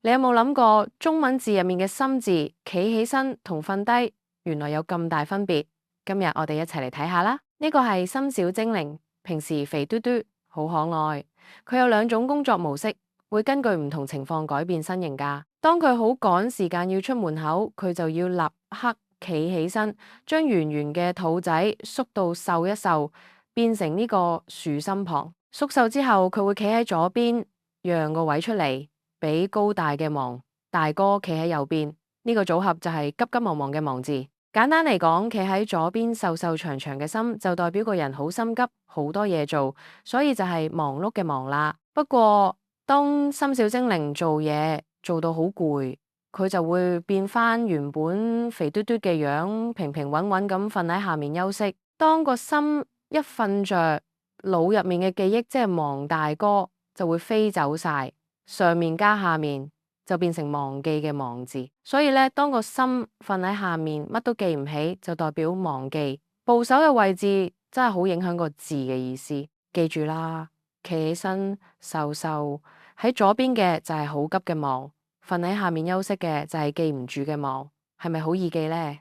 你有冇諗過中文字入面嘅心字企起身同瞓低，原來有咁大分別？今日我哋一齊嚟睇下啦。呢個係心小精靈，平時肥嘟嘟，好可愛。佢有兩種工作模式，會根據唔同情況改變身形㗎。當佢好趕時間要出門口，佢就要立刻企起身，將圓圓嘅肚仔縮到瘦一瘦，變成呢個豎心旁。縮瘦之後，佢會企喺左邊，讓個位出嚟，俾高大嘅忙大哥企喺右邊。呢個組合就係急急忙忙嘅忙字。簡單嚟講，企喺左邊瘦瘦長長嘅心，就代表個人好心急，好多嘢做，所以就係忙碌嘅忙啦。不過當心小精靈做嘢做到好攰，佢就會變翻原本肥嘟嘟嘅樣，平平穩穩咁瞓喺下面休息。當個心一瞓着，腦入面嘅記憶即係忙大哥就會飛走晒，上面加下面就變成忘記嘅忘字。所以咧，當個心瞓喺下面，乜都記唔起，就代表忘記。部首嘅位置真係好影響個字嘅意思。記住啦，企起身瘦瘦，喺左邊嘅就係好急嘅忙，瞓喺下面休息嘅就係記唔住嘅忙，係咪好易記呢？